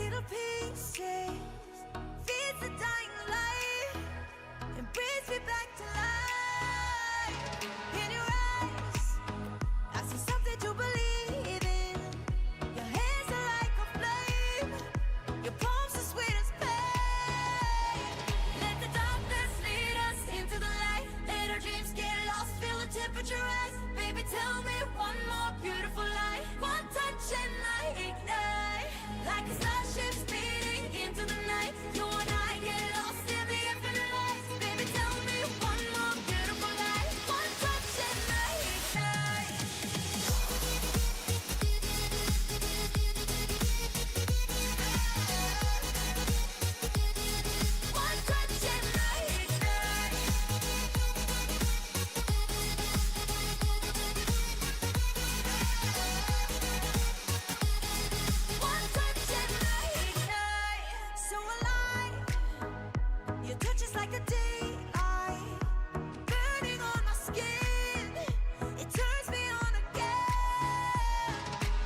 little pieces, feeds the dying light, and brings me back to life. In your eyes, I see something to believe in. Your hands are like a flame, your palms are sweet as pain. Let the darkness lead us into the light. Let our dreams get lost, feel the temperature rise. Baby, tell me one more beautiful lie. One touch and I ignite, like a starship speeding into the night. You and I get lost in the infinite light. Baby, tell me one more beautiful lie. One touch and I ignite. One touch and I ignite. One touch and I ignite. So alive, your touch is like a daylight, burning on my skin. It turns me on again.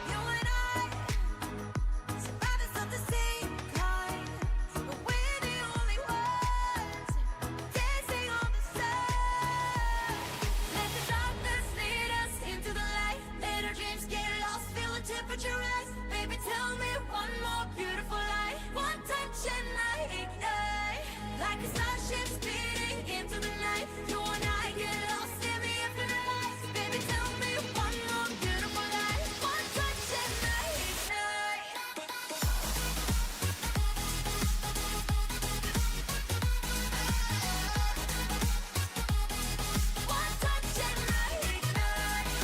You and I, survivors of the same kind, but we're the only ones dancing on the sun. Let the darkness lead us into the light. Let our dreams get lost, feel the temperature rise. Baby, tell me one more beautiful lie. One touch and I ignite, like a starship speeding into the night. You and I get lost in the infinite light. Baby, tell me one more beautiful lie. One touch and I ignite. One touch and I ignite.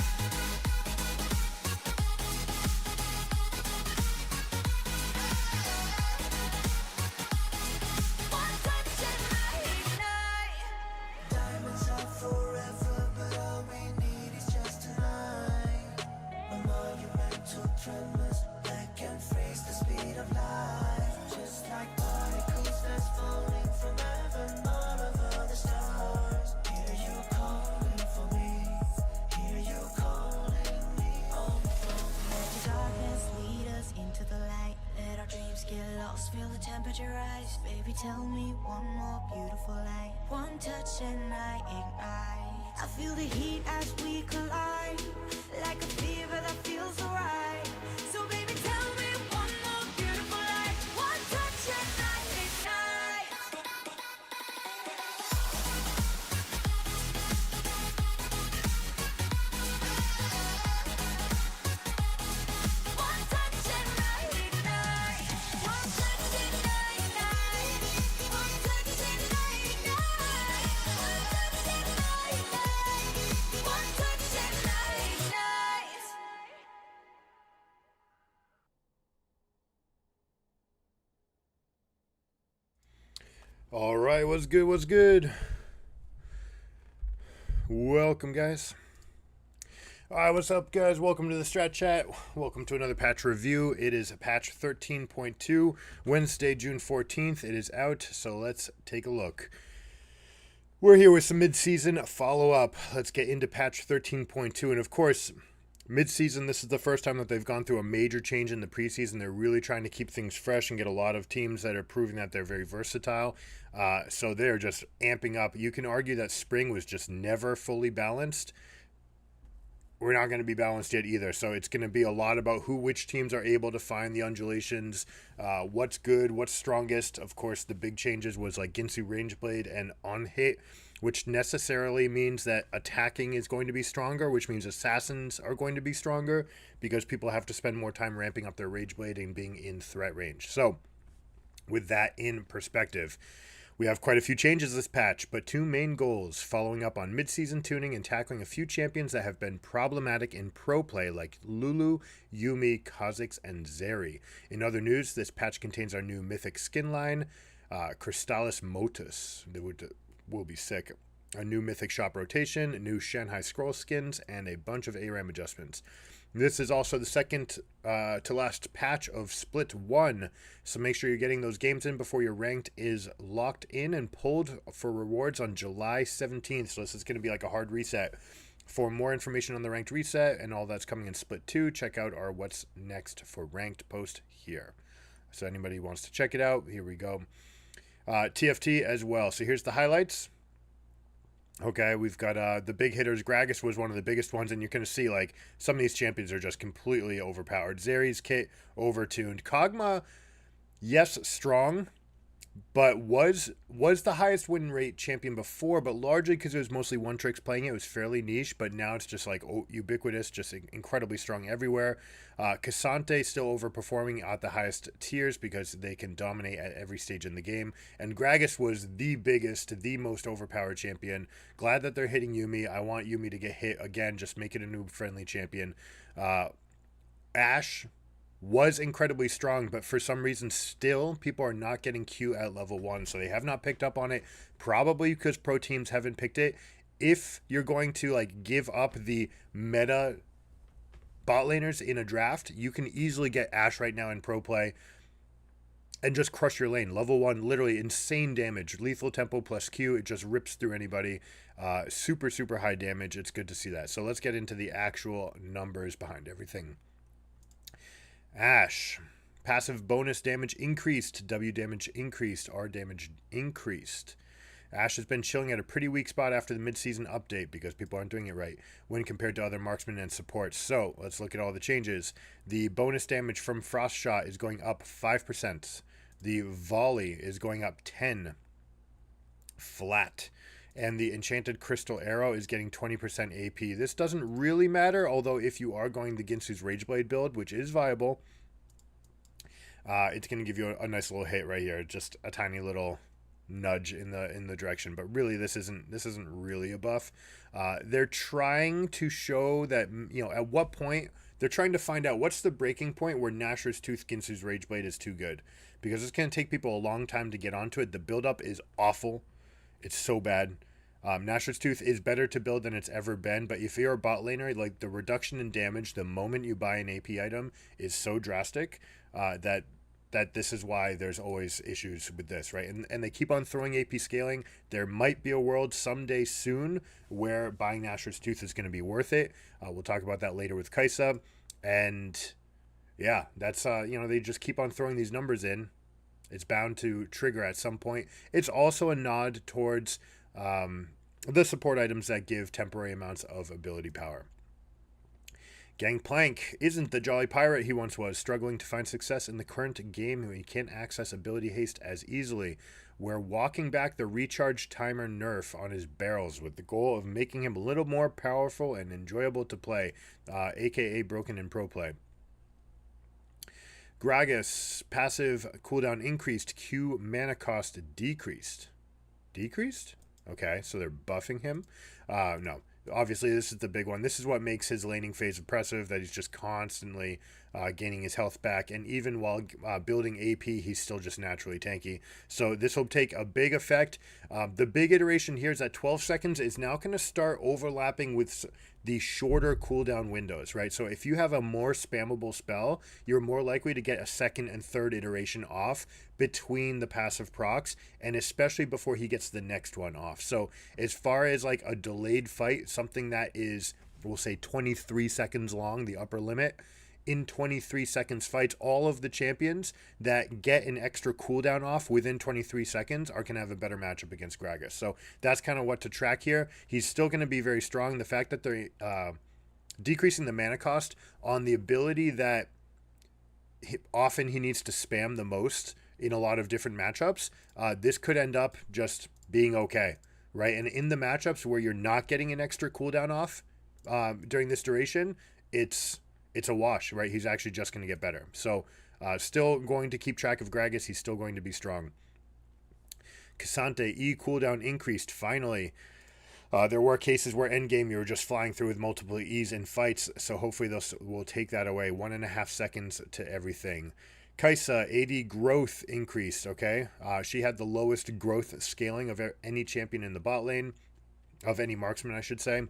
One touch and I ignite. Diamonds are forever, but all we need is just tonight. A monumental tremors that can freeze the speed of light. Just like particles that's falling from heaven, all over the stars. Hear you calling for me. Hear you calling me home from me. Let the darkness lead us into the light. Let our dreams get lost, feel the temperature rise. Baby, tell me one more beautiful lie. One touch and I ignite. I feel the heat as we collide, like a fever that feels alright. So baby, tell me one more beautiful lie. One touch and I ignite. One touch and I ignite. One touch and I ignite. One touch and I ignite. One touch and I ignite. One touch and I ignite. All right, what's good? What's good? Welcome, guys. All right, what's up, guys? Welcome to the Strat Chat. Welcome to another patch review. It is patch 13.2, Wednesday, June 14th. It is out, so let's take a look. We're here with some mid-season follow-up. Let's get into patch 13.2, and of course, mid-season, this is the first time that they've gone through a major change in the preseason. They're really trying to keep things fresh and get a lot of teams that are proving that they're very versatile. So they're just amping up. You can argue that spring was just never fully balanced. We're not going to be balanced yet either. So it's going to be a lot about which teams are able to find the undulations, what's good, what's strongest. Of course, the big changes was like Ginsu Rangeblade and On Hit, which necessarily means that attacking is going to be stronger, which means assassins are going to be stronger because people have to spend more time ramping up their Rageblade and being in threat range. So with that in perspective, we have quite a few changes this patch, but two main goals: following up on mid-season tuning and tackling a few champions that have been problematic in pro play, like Lulu, Yumi, Kha'Zix, and Zeri. In other news, this patch contains our new mythic skin line, Crystallis Motus. They will be sick. A new mythic shop rotation, new Shanghai scroll skins, and a bunch of ARAM adjustments. This is also the second to last patch of Split 1, so make sure you're getting those games in before your ranked is locked in and pulled for rewards on July 17th. So this is going to be like a hard reset. For more information on the ranked reset and all that's coming in Split 2, check out our What's Next for Ranked post here. So anybody who wants to check it out, here we go. TFT as well. So here's the highlights. Okay, we've got the big hitters. Gragas was one of the biggest ones, and you're going to see, like, some of these champions are just completely overpowered. Zeri's kit, overtuned. Kog'Maw, yes, strong, but was the highest win rate champion before, but largely because it was mostly one tricks playing it. It was fairly niche, but now it's just like ubiquitous, just incredibly strong everywhere. Cassante still overperforming at the highest tiers because they can dominate at every stage in the game. And Gragas was the biggest, the most overpowered champion. Glad that they're hitting Yuumi. I want Yuumi to get hit again, just make it a noob friendly champion. Ashe was incredibly strong, but for some reason still people are not getting Q at level 1, so they have not picked up on it, probably because pro teams haven't picked it. If you're going to like give up the meta bot laners in a draft, you can easily get Ashe right now in pro play and just crush your lane. Level 1, literally insane damage, lethal tempo plus Q, it just rips through anybody. Super high damage. It's good to see that. So let's get into the actual numbers behind everything. Ashe, passive bonus damage increased, W damage increased, R damage increased. Ashe has been chilling at a pretty weak spot after the mid-season update because people aren't doing it right when compared to other marksmen and supports. So let's look at all the changes. The bonus damage from Frost Shot is going up 5%. The volley is going up 10 flat. And the Enchanted Crystal Arrow is getting 20% AP. This doesn't really matter, although if you are going the Ginsu's Rageblade build, which is viable, it's going to give you a nice little hit right here. Just a tiny little nudge in the direction. But really, this isn't really a buff. They're trying to show that, you know, at what point, they're trying to find out what's the breaking point where Nashor's Tooth Ginsu's Rageblade is too good. Because it's going to take people a long time to get onto it. The build-up is awful. It's so bad. Nashor's Tooth is better to build than it's ever been, but if you're a bot laner, like the reduction in damage the moment you buy an AP item is so drastic that this is why there's always issues with this, right? And they keep on throwing AP scaling. There might be a world someday soon where buying Nashor's Tooth is going to be worth it. We'll talk about that later with Kai'Sa. And yeah, that's, you know, they just keep on throwing these numbers in. It's bound to trigger at some point. It's also a nod towards the support items that give temporary amounts of ability power. Gangplank isn't the jolly pirate he once was, struggling to find success in the current game when he can't access ability haste as easily. We're walking back the recharge timer nerf on his barrels with the goal of making him a little more powerful and enjoyable to play, aka broken in pro play. Gragas, passive cooldown increased, Q mana cost decreased. Decreased? Okay, so they're buffing him. No, obviously this is the big one. This is what makes his laning phase oppressive, that he's just constantly gaining his health back. And even while building AP, he's still just naturally tanky. So this will take a big effect. The big iteration here is that 12 seconds is now going to start overlapping with the shorter cooldown windows, right? So if you have a more spammable spell, you're more likely to get a second and third iteration off between the passive procs, and especially before he gets the next one off. So as far as like a delayed fight, something that is, we'll say 23 seconds long, the upper limit, in 23 seconds fights, all of the champions that get an extra cooldown off within 23 seconds are going to have a better matchup against Gragas. So that's kind of what to track here. He's still going to be very strong. The fact that they're decreasing the mana cost on the ability that often he needs to spam the most in a lot of different matchups, this could end up just being okay, right? And in the matchups where you're not getting an extra cooldown off during this duration, it's a wash, right? He's actually just going to get better. So still going to keep track of Gragas. He's still going to be strong. Cassante, E cooldown increased, finally. There were cases where endgame you were just flying through with multiple E's in fights, so hopefully this will take that away. 1.5 seconds to everything. Kai'Sa, AD growth increased, okay? She had the lowest growth scaling of any champion in the bot lane, of any marksman, I should say.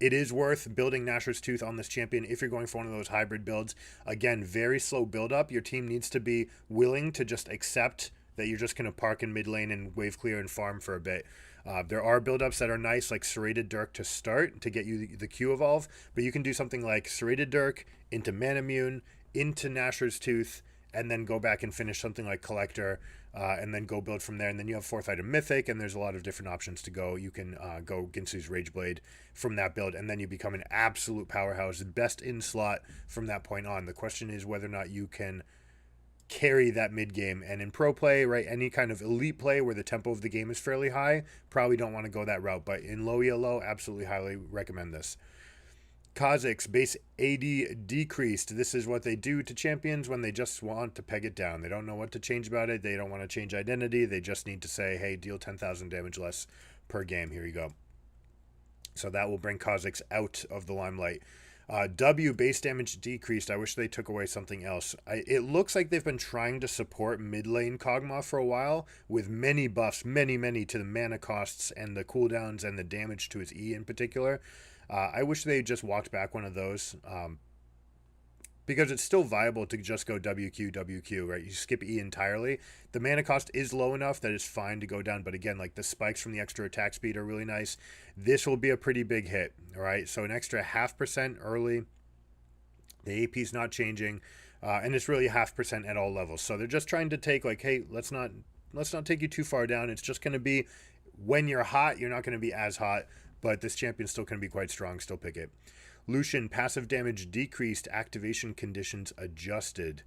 It is worth building Nashor's Tooth on this champion if you're going for one of those hybrid builds. Again, very slow build up. Your team needs to be willing to just accept that you're just going to park in mid lane and wave clear and farm for a bit. There are build-ups that are nice, like Serrated Dirk to start, to get you the Q evolve, but you can do something like Serrated Dirk into Manamune, into Nashor's Tooth, and then go back and finish something like Collector, and then go build from there. And then you have 4th item Mythic, and there's a lot of different options to go. You can go Ginsu's Rageblade from that build, and then you become an absolute powerhouse, best in slot from that point on. The question is whether or not you can carry that mid game. And in pro play, right, any kind of elite play where the tempo of the game is fairly high, probably don't want to go that route. But in low ELO, absolutely highly recommend this. Kha'Zix base AD decreased. This is what they do to champions when they just want to peg it down. They don't know what to change about it. They don't want to change identity. They just need to say, hey, deal 10,000 damage less per game. Here you go. So that will bring Kha'Zix out of the limelight. W base damage decreased. I wish they took away something else. It looks like they've been trying to support mid lane Kog'Maw for a while with many buffs, many to the mana costs and the cooldowns and the damage to his E in particular. I wish they just walked back one of those, because it's still viable to just go WQ, right? You skip E entirely. The mana cost is low enough that it's fine to go down, but again, like the spikes from the extra attack speed are really nice. This will be a pretty big hit, all right? So an extra 0.5% early. The AP is not changing, and it's really 0.5% at all levels. So they're just trying to take like, hey, let's not take you too far down. It's just going to be when you're hot, you're not going to be as hot. But this champion's still going to be quite strong. Still pick it. Lucian, passive damage decreased. Activation conditions adjusted.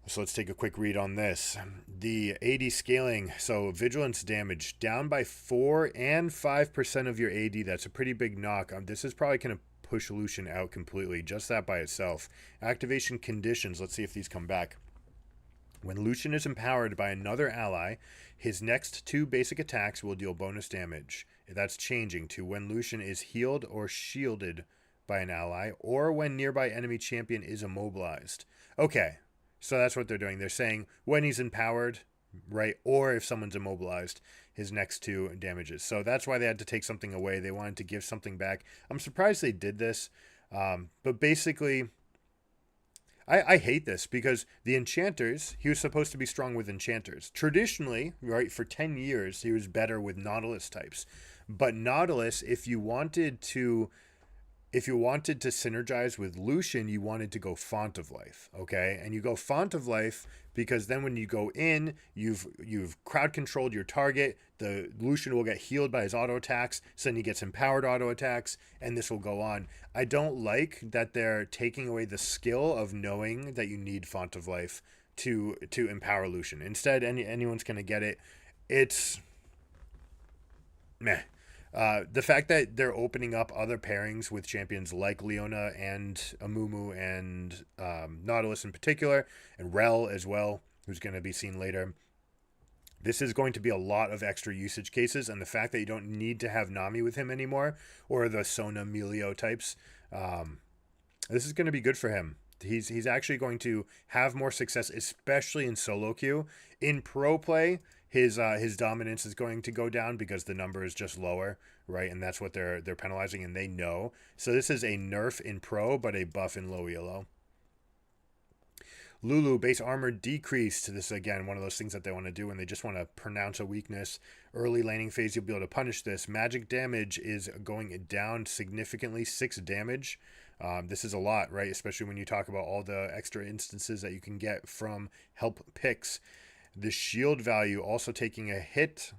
So let's take a quick read on this. The AD scaling. So vigilance damage down by 4 and 5% of your AD. That's a pretty big knock. This is probably going to push Lucian out completely. Just that by itself. Activation conditions. Let's see if these come back. When Lucian is empowered by another ally, his next 2 basic attacks will deal bonus damage. That's changing to when Lucian is healed or shielded by an ally, or when nearby enemy champion is immobilized. Okay, so that's what they're doing. They're saying when he's empowered, right, or if someone's immobilized, his next 2 damages. So that's why they had to take something away. They wanted to give something back. I'm surprised they did this, but basically, I hate this because the enchanters, he was supposed to be strong with enchanters. Traditionally, right, for 10 years, he was better with Nautilus types. But Nautilus, if you wanted to synergize with Lucian, you wanted to go Font of Life, okay? And you go Font of Life because then when you go in, you've crowd controlled your target. The Lucian will get healed by his auto attacks, so then he gets empowered auto attacks, and this will go on. I don't like that they're taking away the skill of knowing that you need Font of Life to empower Lucian. Instead, anyone's going to get it. It's meh. The fact that they're opening up other pairings with champions like Leona and Amumu and Nautilus in particular, and Rel as well, who's going to be seen later. This is going to be a lot of extra usage cases, and the fact that you don't need to have Nami with him anymore, or the Sona Melio types, this is going to be good for him. He's actually going to have more success, especially in solo queue. In pro play, his dominance is going to go down because the number is just lower, right? And that's what they're penalizing, and they know. So this is a nerf in pro, but a buff in low ELO. Lulu, base armor decreased. This is, again, one of those things that they want to do when they just want to pronounce a weakness. Early laning phase, you'll be able to punish this. Magic damage is going down significantly, 6 damage. This is a lot, right? Especially when you talk about all the extra instances that you can get from help picks. The shield value also taking a hit.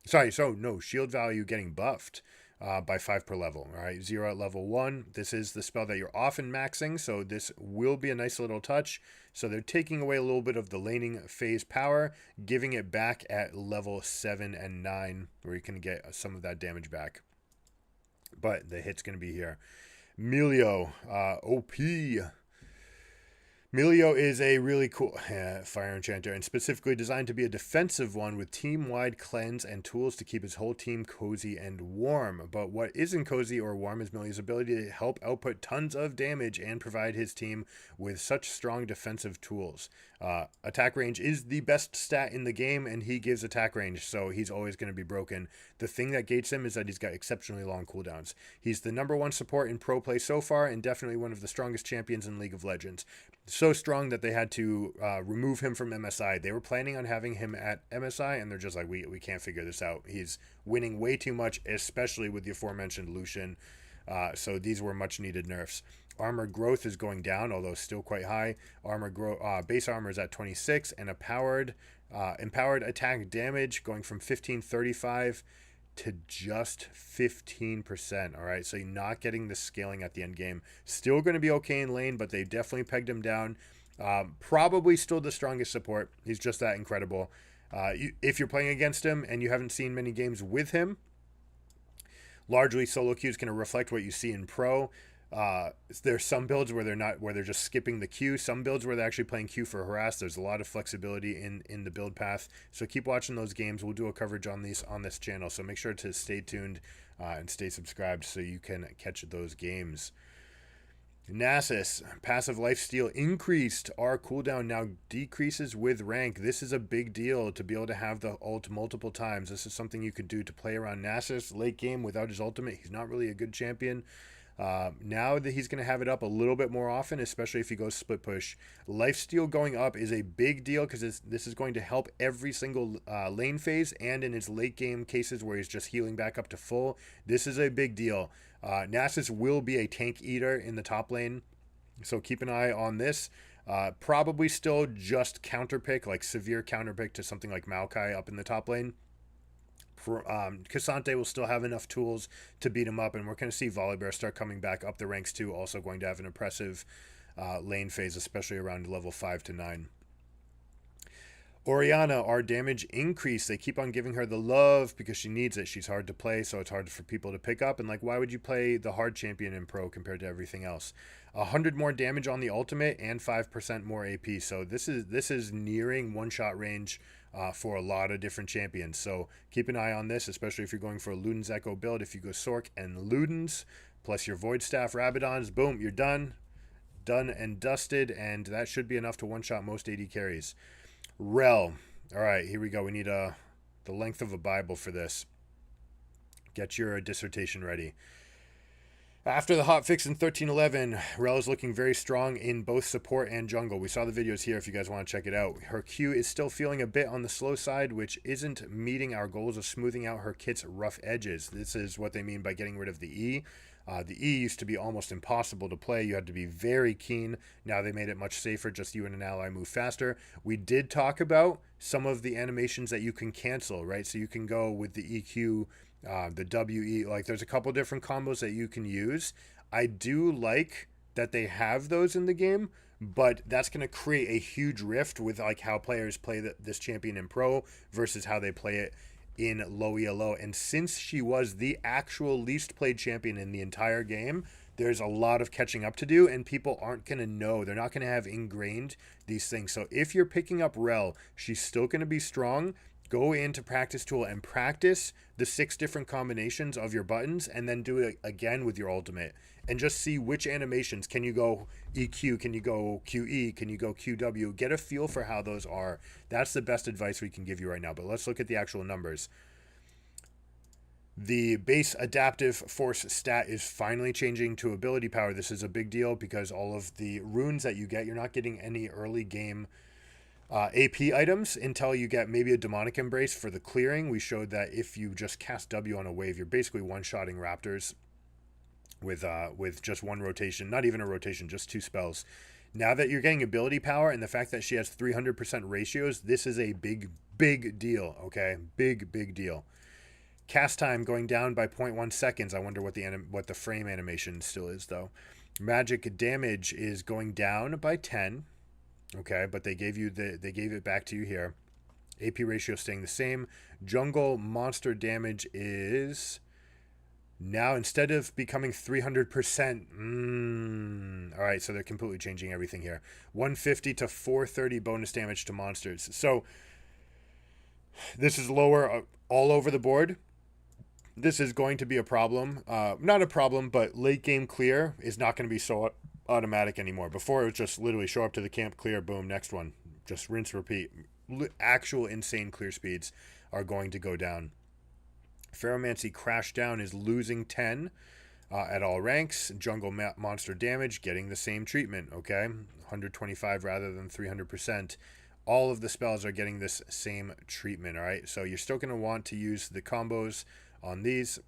Shield value getting buffed by 5 per level. All right, 0 at level 1. This is the spell that you're often maxing, so this will be a nice little touch. So they're taking away a little bit of the laning phase power, giving it back at level 7 and 9, where you can get some of that damage back. But the hit's going to be here. Melio, OP. Melio is a really cool fire enchanter, and specifically designed to be a defensive one with team-wide cleanse and tools to keep his whole team cozy and warm. But what isn't cozy or warm is Melio's ability to help output tons of damage and provide his team with such strong defensive tools. Attack range is the best stat in the game, and he gives attack range, so he's always going to be broken. The thing that gates him is that he's got exceptionally long cooldowns. He's the #1 support in pro play so far, and definitely one of the strongest champions in League of Legends. So strong that they had to remove him from MSI. They were planning on having him at MSI, and they're just like, we can't figure this out. He's winning way too much, especially with the aforementioned Lucian. So these were much needed nerfs. Armor growth is going down, although still quite high. Base armor is at 26, and empowered attack damage going from 1535 to just 15%. All right, so you're not getting the scaling at the end game. Still going to be okay in lane, but they definitely pegged him down. Probably still the strongest support. He's just that incredible. If you're playing against him and you haven't seen many games with him, largely solo queue is going to reflect what you see in pro. There's some builds where they're just skipping the queue. Some builds where they're actually playing queue for harass. There's a lot of flexibility in the build path. So keep watching those games. We'll do a coverage on these on this channel. So make sure to stay tuned and stay subscribed so you can catch those games. Nasus, passive lifesteal increased. Our cooldown now decreases with rank. This is a big deal to be able to have the ult multiple times. This is something you could do to play around Nasus late game without his ultimate. He's not really a good champion. Now that he's going to have it up a little bit more often, especially if he goes split push. Lifesteal going up is a big deal because this is going to help every single lane phase, and in his late game cases where he's just healing back up to full. This is a big deal. Nasus will be a tank eater in the top lane, so keep an eye on this. Probably still just counter pick, like severe counter pick to something like Maokai up in the top lane. Cassante will still have enough tools to beat him up, and we're going to see Volibear start coming back up the ranks too, also going to have an impressive lane phase, especially around level 5 to 9. Orianna, our damage increase. They keep on giving her the love because she needs it. She's hard to play, so it's hard for people to pick up. And like, why would you play the hard champion in pro compared to everything else? 100 more damage on the ultimate and 5% more AP. So this is nearing one-shot range for a lot of different champions. So keep an eye on this, especially if you're going for a Luden's Echo build. If you go Sork and Luden's plus your Void Staff Rabadons, boom, you're done. Done and dusted, and that should be enough to one-shot most AD carries. Rel. All right, here we go. We need the length of a Bible for this. Get your dissertation ready. After the hotfix in 1311, Rel is looking very strong in both support and jungle. We saw the videos here if you guys want to check it out. Her Q is still feeling a bit on the slow side, which isn't meeting our goals of smoothing out her kit's rough edges. This is what they mean by getting rid of the E. The E used to be almost impossible to play. You had to be very keen. Now they made it much safer. Just you and an ally move faster. We did talk about some of the animations that you can cancel, right? So you can go with the EQ, the WE. Like there's a couple different combos that you can use. I do like that they have those in the game, but that's going to create a huge rift with like how players play this champion in pro versus how they play it in low ELO. And since she was the actual least played champion in the entire game, there's a lot of catching up to do, and people aren't going to know. They're not going to have ingrained these things. So if you're picking up Rel, she's still going to be strong. Go into practice tool and practice the 6 different combinations of your buttons, and then do it again with your ultimate and just see which animations. Can you go EQ? Can you go QE? Can you go QW? Get a feel for how those are. That's the best advice we can give you right now. But let's look at the actual numbers. The base adaptive force stat is finally changing to ability power. This is a big deal because all of the runes that you get, you're not getting any early game AP items until you get maybe a demonic embrace for the clearing. We showed that if you just cast W on a wave, you're basically one-shotting raptors with just one rotation, not even a rotation, just 2 spells. Now that you're getting ability power and the fact that she has 300% ratios, this is a big deal, okay? Big deal. Cast time going down by 0.1 seconds. I wonder what the frame animation still is though. Magic damage is going down by 10. Okay, but they gave it back to you here. AP ratio staying the same. Jungle monster damage is now, instead of becoming 300%, all right, so they're completely changing everything here. 150 to 430 bonus damage to monsters. So this is lower all over the board. This is going to be a problem. Not a problem, but late game clear is not going to be so automatic anymore. Before, it was just literally show up to the camp, clear, boom, next one. Just rinse, repeat. Actual insane clear speeds are going to go down. Ferromancy Crash Down is losing 10 at all ranks. Jungle monster damage getting the same treatment, okay? 125 rather than 300%. All of the spells are getting this same treatment, all right? So you're still going to want to use the combos on these.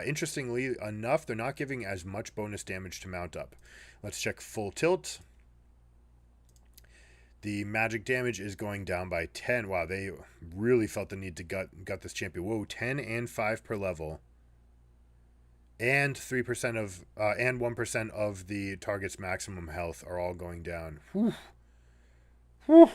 Interestingly enough, they're not giving as much bonus damage to mount up. Let's check full tilt. The magic damage is going down by 10. Wow, they really felt the need to gut this champion. Whoa, 10 and 5 per level. And 3% of and 1% of the target's maximum health are all going down. Whew. Whew.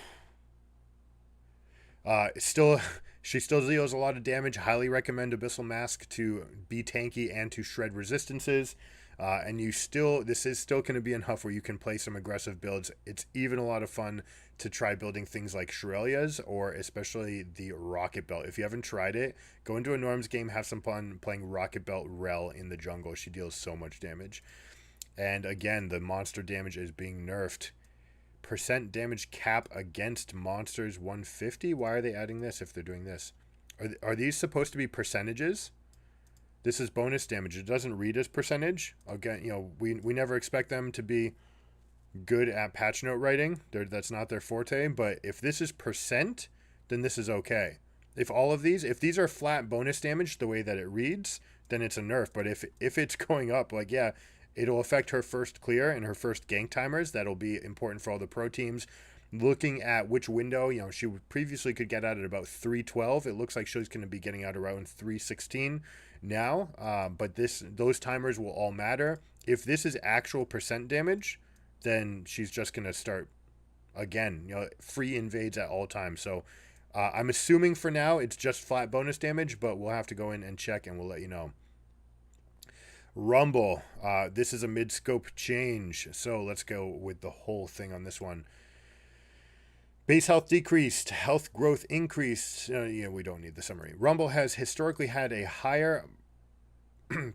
She still deals a lot of damage. Highly recommend Abyssal Mask to be tanky and to shred resistances. And this is still going to be enough where you can play some aggressive builds. It's even a lot of fun to try building things like Shirelia's or especially the Rocket Belt. If you haven't tried it, go into a Norms game, have some fun playing Rocket Belt Rel in the jungle. She deals so much damage. And again, the monster damage is being nerfed. Percent damage cap against monsters 150. Why are they adding this if they're doing this? Are these supposed to be percentages? This is bonus damage. It doesn't read as percentage. Again, we never expect them to be good at patch note writing. That's not their forte. But if this is percent, then this is okay. If these are flat bonus damage the way that it reads, then it's a nerf. But if it's going up, like, yeah, it'll affect her first clear and her first gank timers. That'll be important for all the pro teams. Looking at which window, she previously could get out at about 312. It looks like she's going to be getting out around 316 now. But those timers will all matter. If this is actual percent damage, then she's just going to start again, free invades at all times. So I'm assuming for now it's just flat bonus damage, but we'll have to go in and check and we'll let you know. Rumble. This is a mid-scope change. So let's go with the whole thing on this one. Base health decreased, health growth increased. We don't need the summary. Rumble has historically had a higher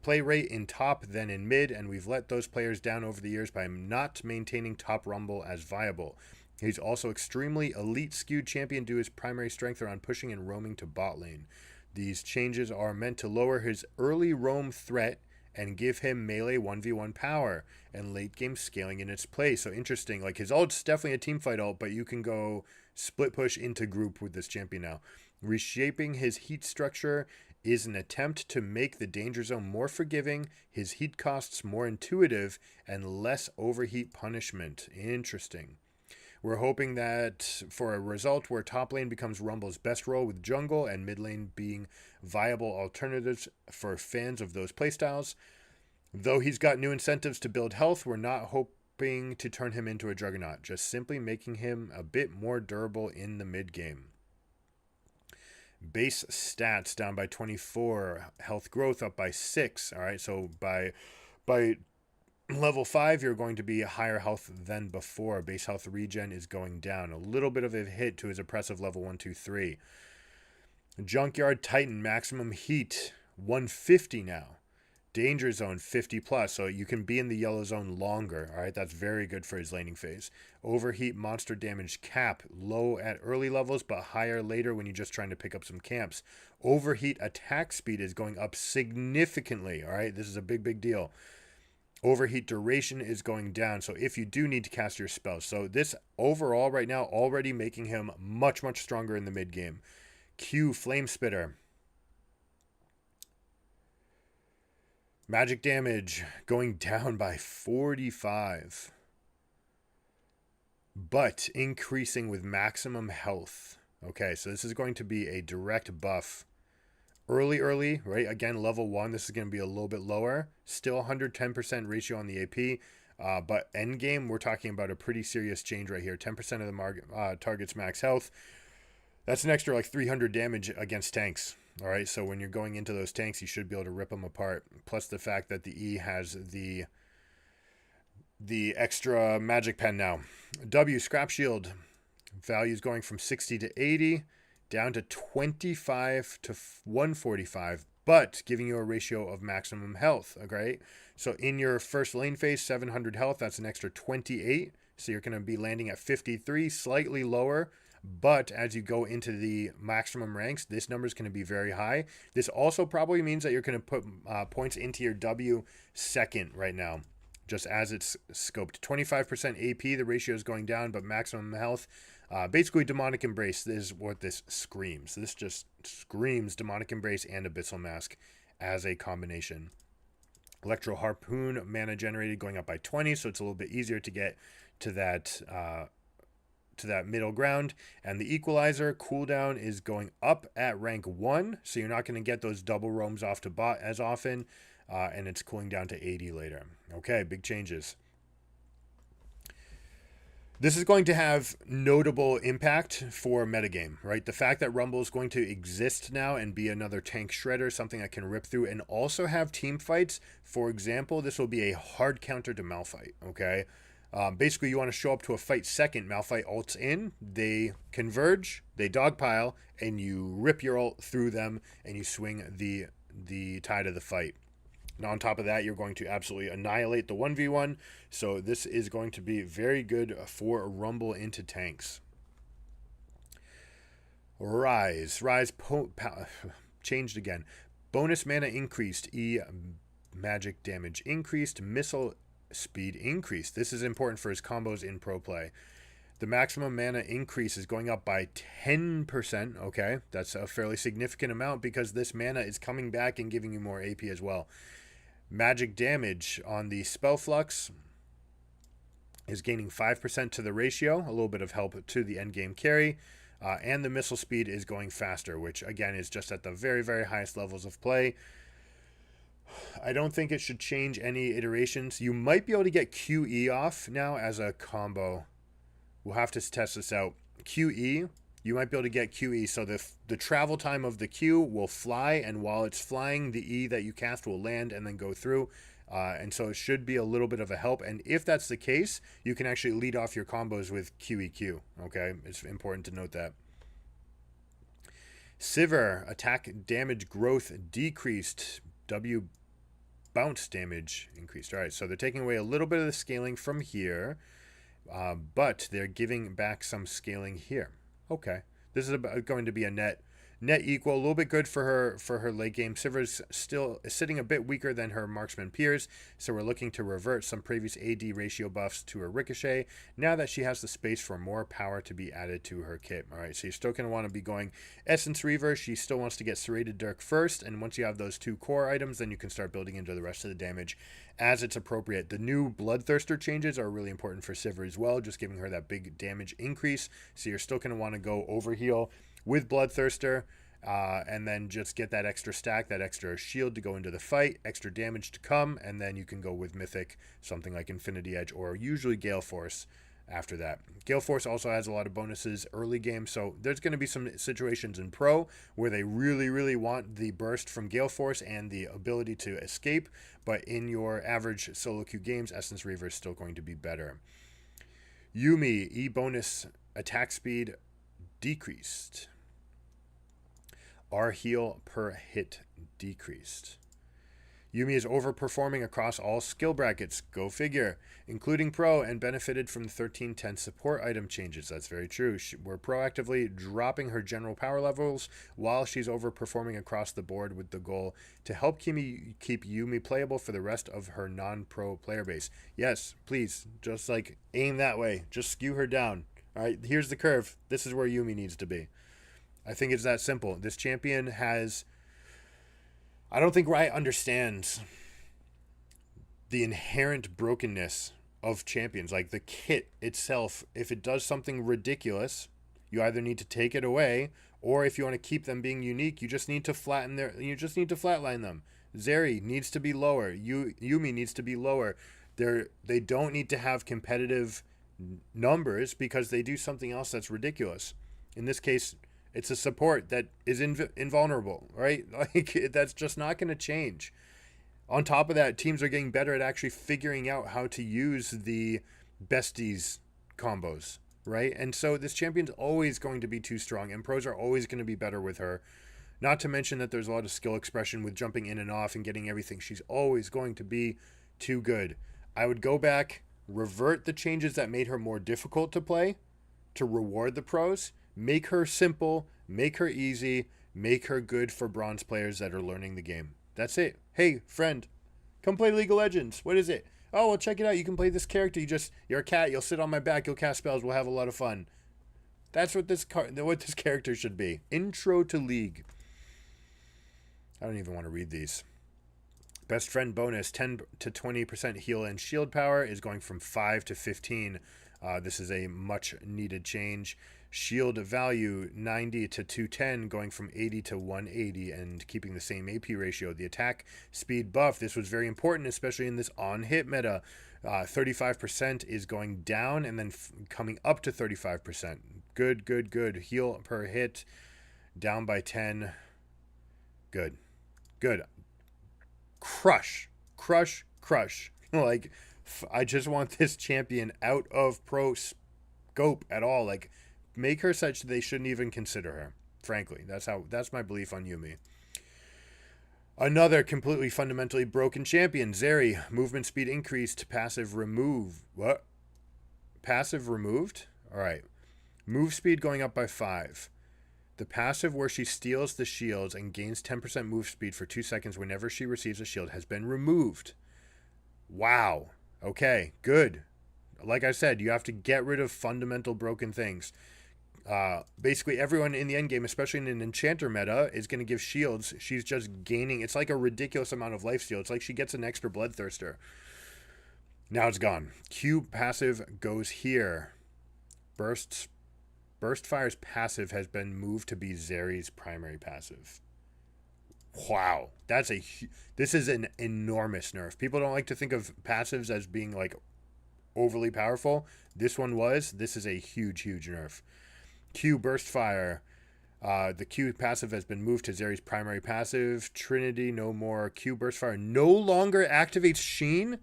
play rate in top than in mid, and we've let those players down over the years by not maintaining top Rumble as viable. He's also extremely elite skewed champion due to his primary strength around pushing and roaming to bot lane. These changes are meant to lower his early roam threat and give him melee 1v1 power and late game scaling in its place. So interesting, like his ult's definitely a team fight ult, but you can go split push into group with this champion now. Reshaping his heat structure is an attempt to make the danger zone more forgiving, his heat costs more intuitive, and less overheat punishment. Interesting. We're hoping that for a result where top lane becomes Rumble's best role with jungle and mid lane being viable alternatives for fans of those playstyles. Though he's got new incentives to build health, we're not hoping to turn him into a juggernaut, just simply making him a bit more durable in the mid game. Base stats down by 24, health growth up by 6. All right, so by level 5, you're going to be higher health than before. Base health regen is going down. A little bit of a hit to his oppressive level 1, 2, 3. Junkyard Titan maximum heat 150 now. Danger zone 50 plus, so you can be in the yellow zone longer. All right, that's very good for his laning phase. Overheat monster damage cap low at early levels, but higher later when you're just trying to pick up some camps. Overheat attack speed is going up significantly. All right, this is a big deal. Overheat duration is going down, so if you do need to cast your spells. So this overall right now already making him much stronger in the mid game. Q Flame Spitter. Magic damage going down by 45. But increasing with maximum health. Okay, so this is going to be a direct buff. Early, right? Again, level 1, this is going to be a little bit lower. Still 110% ratio on the AP. But end game, we're talking about a pretty serious change right here. 10% of the target's max health. That's an extra like 300 damage against tanks. All right, so when you're going into those tanks, you should be able to rip them apart. Plus the fact that the E has the extra magic pen now. W, Scrap Shield. Values going from 60 to 80, down to 25 to 145, but giving you a ratio of maximum health, okay? So in your first lane phase, 700 health, that's an extra 28. So you're going to be landing at 53, slightly lower. But as you go into the maximum ranks, this number is going to be very high. This also probably means that you're going to put points into your W second right now, just as it's scoped. 25% AP, the ratio is going down, but maximum health. Basically, Demonic Embrace is what this screams. This just screams Demonic Embrace and Abyssal Mask as a combination. Electro Harpoon mana generated going up by 20, so it's a little bit easier to get to that middle ground. And the Equalizer cooldown is going up at rank 1, so you're not going to get those double roams off to bot as often, and it's cooling down to 80 later. Okay, big changes. This is going to have notable impact for metagame, right? The fact that Rumble is going to exist now and be another tank shredder, something that can rip through and also have team fights. For example, this will be a hard counter to Malphite, okay? Basically, you want to show up to a fight second. Malphite ults in, they converge, they dogpile, and you rip your ult through them, and you swing the tide of the fight. And on top of that, you're going to absolutely annihilate the 1v1. So this is going to be very good for Rumble into tanks. Rise changed again. Bonus mana increased. E magic damage increased. Missile speed increased. This is important for his combos in pro play. The maximum mana increase is going up by 10%. Okay, that's a fairly significant amount because this mana is coming back and giving you more AP as well. Magic damage on the Spell Flux is gaining 5% to the ratio, a little bit of help to the endgame carry, and the missile speed is going faster, which again is just at the very, very highest levels of play. I don't think it should change any iterations. You might be able to get QE off now as a combo. We'll have to test this out. QE, you might be able to get QE, so the travel time of the Q will fly, and while it's flying, the E that you cast will land and then go through. And so it should be a little bit of a help. And if that's the case, you can actually lead off your combos with QEQ. Okay, it's important to note that. Sivir, attack damage growth decreased. W bounce damage increased. All right, so they're taking away a little bit of the scaling from here, but they're giving back some scaling here. Okay, this is going to be a net equal, a little bit good for her late game. Sivir's still sitting a bit weaker than her marksman peers, so we're looking to revert some previous AD ratio buffs to her Ricochet now that she has the space for more power to be added to her kit. All right, so you're still going to want to be going Essence Reaver. She still wants to get Serrated Dirk first, and once you have those two core items, then you can start building into the rest of the damage as it's appropriate. The new Bloodthirster changes are really important for Sivir as well, just giving her that big damage increase. So you're still going to want to go overheal with Bloodthirster, and then just get that extra stack, that extra shield to go into the fight, extra damage to come, and then you can go with Mythic, something like Infinity Edge, or usually Gale Force after that. Gale Force also has a lot of bonuses early game, so there's going to be some situations in Pro where they really, really want the burst from Gale Force and the ability to escape, but in your average solo queue games, Essence Reaver is still going to be better. Yuumi, E bonus attack speed decreased. R heal per hit decreased. Yuumi is overperforming across all skill brackets, go figure, including Pro, and benefited from the 1310 support item changes. That's very true. We're proactively dropping her general power levels while she's overperforming across the board with the goal to help keep Yuumi playable for the rest of her non-pro player base. Yes, please, just like aim that way. Just skew her down. All right, here's the curve. This is where Yuumi needs to be. I think it's that simple. This champion has... I don't think Riot understands the inherent brokenness of champions. Like the kit itself, if it does something ridiculous, you either need to take it away, or if you want to keep them being unique, you just need to flatline them. Zeri needs to be lower. Yuumi needs to be lower. They don't need to have competitive numbers because they do something else that's ridiculous. In this case, it's a support that is invulnerable, right? Like, that's just not going to change. On top of that, teams are getting better at actually figuring out how to use the besties combos, right? And so this champion's always going to be too strong, and pros are always going to be better with her. Not to mention that there's a lot of skill expression with jumping in and off and getting everything. She's always going to be too good. I would go back, revert the changes that made her more difficult to play to reward the pros. Make her simple, make her easy, make her good for bronze players that are learning the game. That's it. Hey, friend, come play League of Legends. What is it? Oh, well, check it out. You can play this character. You're a cat. You'll sit on my back. You'll cast spells. We'll have a lot of fun. That's what this character should be. Intro to League. I don't even want to read these. Best friend bonus 10 to 20% heal and shield power is going from 5 to 15. This is a much needed change. Shield value 90 to 210 going from 80 to 180 and keeping the same AP ratio. The attack speed buff, this was very important, especially in this on hit meta. 35% is going down and then coming up to 35%. Good, good, good. Heal per hit down by 10. Good, good. Crush, crush, crush. Like, I just want this champion out of pro scope at all. Like, make her such that they shouldn't even consider her. Frankly, that's my belief on Yumi. Another completely fundamentally broken champion, Zeri. Movement speed increased, passive remove. What? Passive removed? All right. Move speed going up by 5. The passive where she steals the shields and gains 10% move speed for 2 seconds whenever she receives a shield has been removed. Wow. Okay, good. Like I said, you have to get rid of fundamental broken things. Basically, everyone in the endgame, especially in an enchanter meta, is going to give shields. She's just gaining. It's like a ridiculous amount of lifesteal. It's like she gets an extra bloodthirster. Now it's gone. Q passive goes here. Burst Fire's passive has been moved to be Zeri's primary passive. Wow, this is an enormous nerf. People don't like to think of passives as being like overly powerful. This one was. This is a huge, huge nerf. Q Burst Fire. The Q passive has been moved to Zeri's primary passive. Trinity, no more. Q Burst Fire no longer activates Sheen.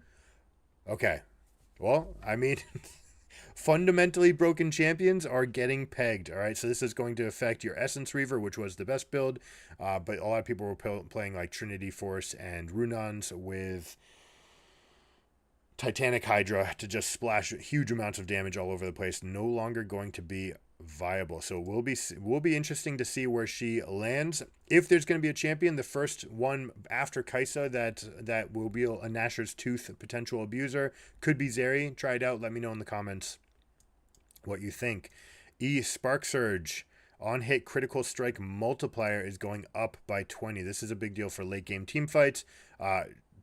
Okay. Well, I mean, fundamentally broken champions are getting pegged. All right. So this is going to affect your Essence Reaver, which was the best build. But a lot of people were playing like Trinity Force and Runons with Titanic Hydra to just splash huge amounts of damage all over the place. No longer going to be viable. So will be interesting to see where she lands. If there's going to be a champion, the first one after Kaisa that will be a Gnasher's Tooth potential abuser could be Zeri. Try it out. Let me know in the comments what you think. Spark Surge on hit critical strike multiplier is going up by 20. This is a big deal for late game team fights.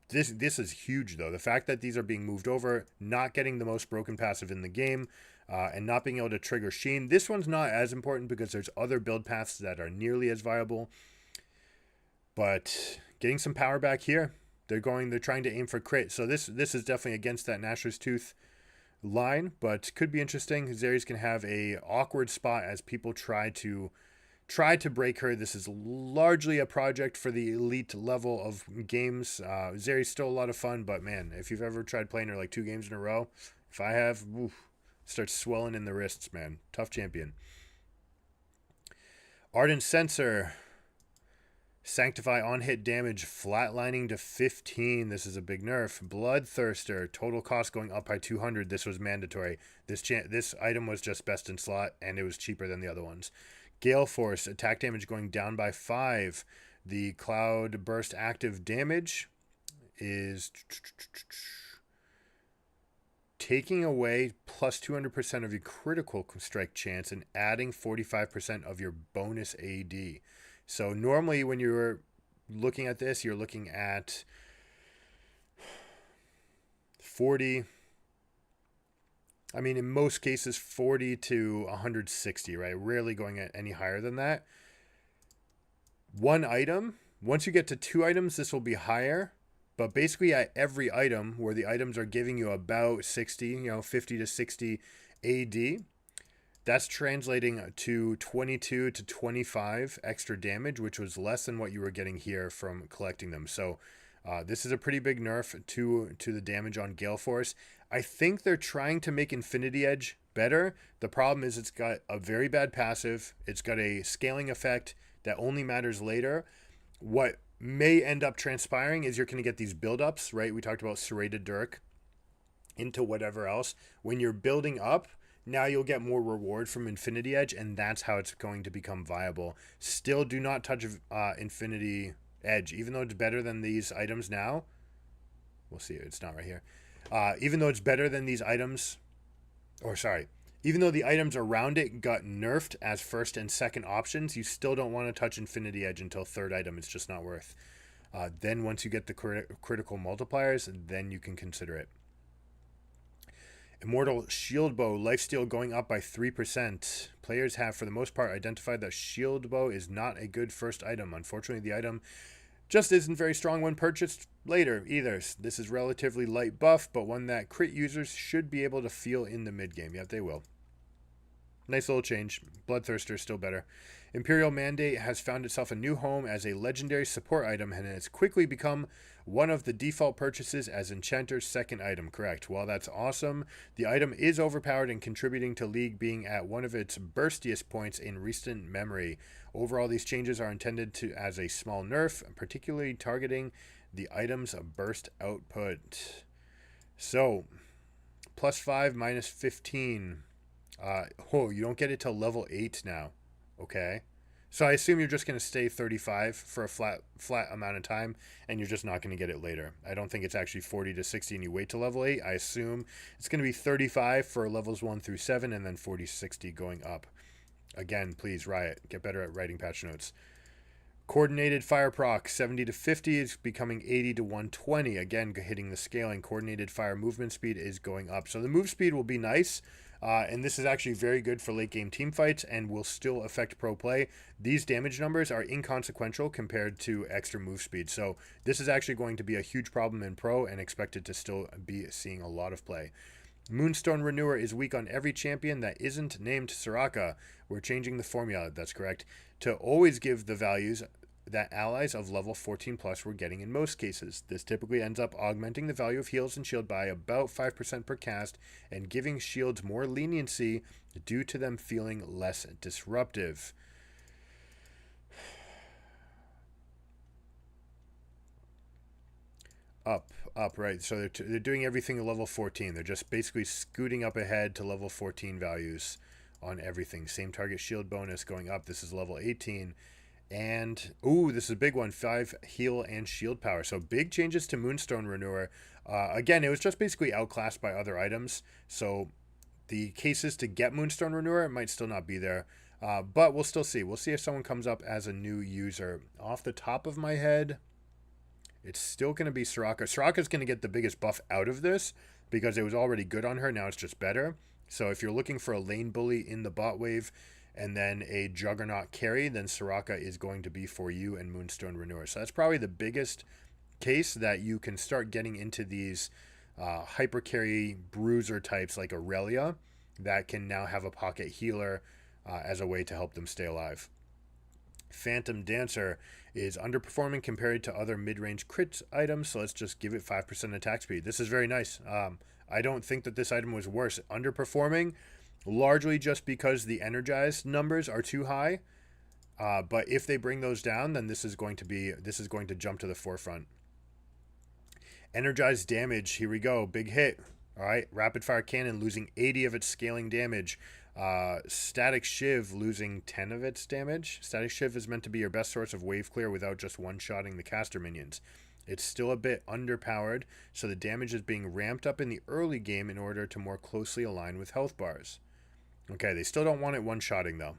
This is huge though. The fact that these are being moved over, not getting the most broken passive in the game, and not being able to trigger Sheen. This one's not as important because there's other build paths that are nearly as viable. But getting some power back here. They're trying to aim for crit. So this is definitely against that Gnasher's Tooth line, but could be interesting. Zeri's can have a awkward spot as people try to break her. This is largely a project for the elite level of games. Zeri's still a lot of fun, but man, if you've ever tried playing her like 2 games in a row, if I have, starts swelling in the wrists, man. Tough champion. Ardent Sensor. Sanctify on hit damage flatlining to 15. This is a big nerf. Bloodthirster. Total cost going up by 200. This was mandatory. This item was just best in slot, and it was cheaper than the other ones. Gale Force. Attack damage going down by 5. The Cloud Burst active damage is taking away plus 200% of your critical strike chance and adding 45% of your bonus AD. So normally when you're looking at this, you're looking at 40. I mean, in most cases, 40 to 160, right? Rarely going at any higher than that. One item, once you get to 2 items, this will be higher. But basically at every item where the items are giving you about 60, 50 to 60 AD, that's translating to 22 to 25 extra damage, which was less than what you were getting here from collecting them. So this is a pretty big nerf to the damage on Gale Force. I think they're trying to make Infinity Edge better. The problem is it's got a very bad passive. It's got a scaling effect that only matters later. What may end up transpiring is you're going to get these build-ups, right? We talked about Serrated Dirk into whatever else. When you're building up, now you'll get more reward from Infinity Edge, and that's how it's going to become viable. Still do not touch Infinity Edge, even though it's better than these items now. We'll see. It's not right here. Even though it's better than these items, even though the items around it got nerfed as first and second options, you still don't want to touch Infinity Edge until 3rd item. It's just not worth. Then once you get the critical multipliers, then you can consider it. Immortal Shield Bow lifesteal going up by 3%. Players have, for the most part, identified that Shield Bow is not a good first item. Unfortunately, the item just isn't very strong when purchased later either. This is relatively light buff, but one that crit users should be able to feel in the mid game. Yep, they will. Nice little change. Bloodthirster still better. Imperial Mandate has found itself a new home as a legendary support item and has quickly become one of the default purchases as Enchanter's second item. Correct. While that's awesome, the item is overpowered and contributing to League being at one of its burstiest points in recent memory. Overall, these changes are intended to as a small nerf, particularly targeting the item's burst output. So, +5, -15. You don't get it till level 8 now. Okay. So I assume you're just going to stay 35 for a flat amount of time, and you're just not going to get it later. I don't think it's actually 40 to 60 and you wait till level 8. I assume it's going to be 35 for levels 1 through 7, and then 40 to 60 going up. Again, please, Riot, get better at writing patch notes. Coordinated fire proc 70 to 50 is becoming 80 to 120. Again, hitting the scaling. Coordinated fire movement speed is going up. So the move speed will be nice. And this is actually very good for late game team fights and will still affect pro play. These damage numbers are inconsequential compared to extra move speed. So this is actually going to be a huge problem in pro and expected to still be seeing a lot of play. Moonstone Renewer is weak on every champion that isn't named Soraka. We're changing the formula, that's correct, to always give the values that allies of level 14 plus were getting in most cases. This typically ends up augmenting the value of heals and shield by about 5% per cast and giving shields more leniency due to them feeling less disruptive. Up, right. So they're doing everything at level 14. They're just basically scooting up ahead to level 14 values on everything. Same target shield bonus going up. This is level 18. And, this is a big one, 5 heal and shield power. So big changes to Moonstone Renewer. Again, it was just basically outclassed by other items. So the cases to get Moonstone Renewer might still not be there. But we'll still see. We'll see if someone comes up as a new user. Off the top of my head, it's still going to be Soraka. Soraka's going to get the biggest buff out of this because it was already good on her. Now it's just better. So if you're looking for a lane bully in the bot wave, and then a Juggernaut carry, then Soraka is going to be for you and Moonstone Renewer. So that's probably the biggest case that you can start getting into these hyper carry bruiser types like Aurelia that can now have a pocket healer as a way to help them stay alive. Phantom Dancer is underperforming compared to other mid-range crit items, so let's just give it 5% attack speed. This is very nice. I don't think that this item was worse. Underperforming, largely just because the energized numbers are too high. But if they bring those down, then this is going to jump to the forefront. Energized damage, here we go, big hit. All right, rapid fire cannon losing 80 of its scaling damage. Static Shiv losing 10 of its damage. Static Shiv is meant to be your best source of wave clear without just one-shotting the caster minions. It's still a bit underpowered, so the damage is being ramped up in the early game in order to more closely align with health bars. Okay, they still don't want it one-shotting though.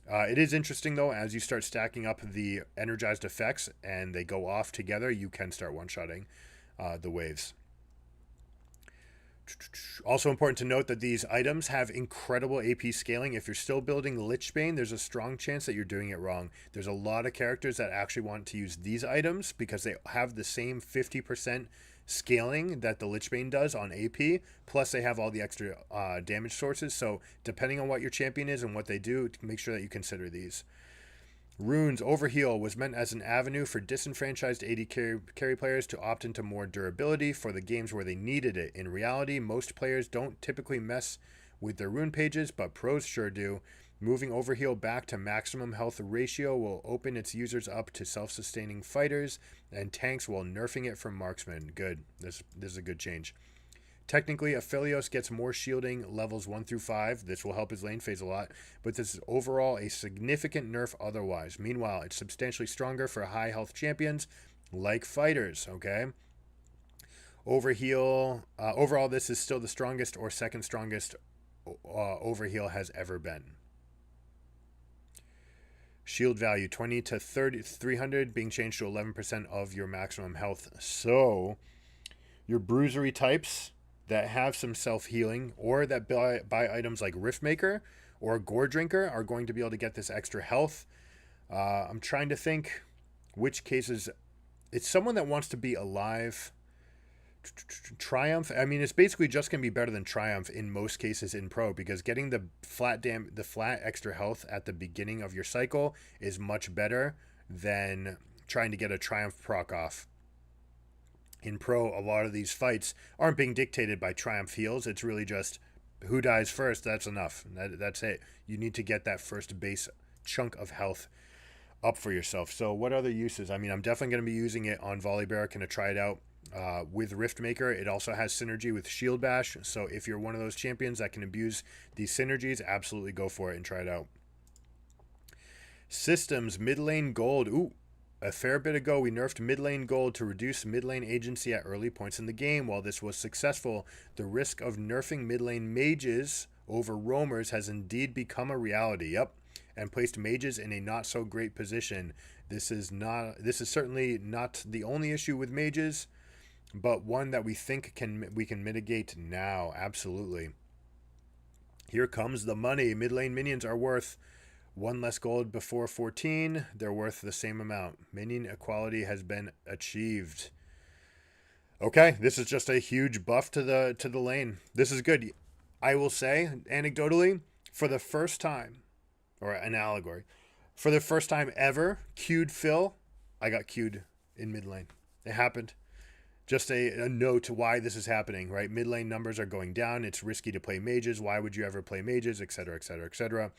It is interesting though, as you start stacking up the energized effects and they go off together, you can start one-shotting the waves. Also important to note that these items have incredible AP scaling. If you're still building Lichbane, there's a strong chance that you're doing it wrong. There's a lot of characters that actually want to use these items because they have the same 50% scaling that the Lichbane does on AP, plus they have all the extra damage sources. So depending on what your champion is and what they do, make sure that you consider these. Rune's Overheal was meant as an avenue for disenfranchised AD carry players to opt into more durability for the games where they needed it. In reality, most players don't typically mess with their rune pages, but pros sure do. Moving Overheal back to maximum health ratio will open its users up to self-sustaining fighters and tanks while nerfing it from marksmen. Good. This is a good change. Technically, Aphelios gets more shielding levels 1 through 5. This will help his lane phase a lot, but this is overall a significant nerf otherwise. Meanwhile, it's substantially stronger for high health champions like fighters, okay? Overheal, overall, this is still the strongest or second strongest Overheal has ever been. Shield value 20 to 300 being changed to 11% of your maximum health. So your bruisery types that have some self-healing or that buy items like Riftmaker or Gore Drinker are going to be able to get this extra health. I'm trying to think which cases. It's someone that wants to be alive. Triumph. I mean, it's basically just going to be better than Triumph in most cases in Pro, because getting the flat extra health at the beginning of your cycle is much better than trying to get a Triumph proc off. In Pro, a lot of these fights aren't being dictated by Triumph heals. It's really just who dies first. That's enough. That's it. You need to get that first base chunk of health up for yourself. So what other uses? I mean, I'm definitely going to be using it on Volibear. Going to try it out with Riftmaker. It also has synergy with Shield Bash. So if you're one of those champions that can abuse these synergies, absolutely go for it and try it out. Systems, mid lane gold. Ooh, a fair bit ago, we nerfed mid lane gold to reduce mid lane agency at early points in the game. While this was successful, the risk of nerfing mid lane mages over roamers has indeed become a reality. Yep. And placed mages in a not so great position. This is certainly not the only issue with mages, but one that we think we can mitigate now. Absolutely. Here comes the money. Mid lane minions are worth 1 less gold before 14. They're worth the same amount. Minion equality has been achieved. Okay, this is just a huge buff to the lane. This is good. I will say, anecdotally, for the first time, or an allegory, for the first time ever, queued Phil, I got queued in mid lane. It happened. Just a note to why this is happening, right? Mid lane numbers are going down. It's risky to play mages. Why would you ever play mages, etc., etc., etc.?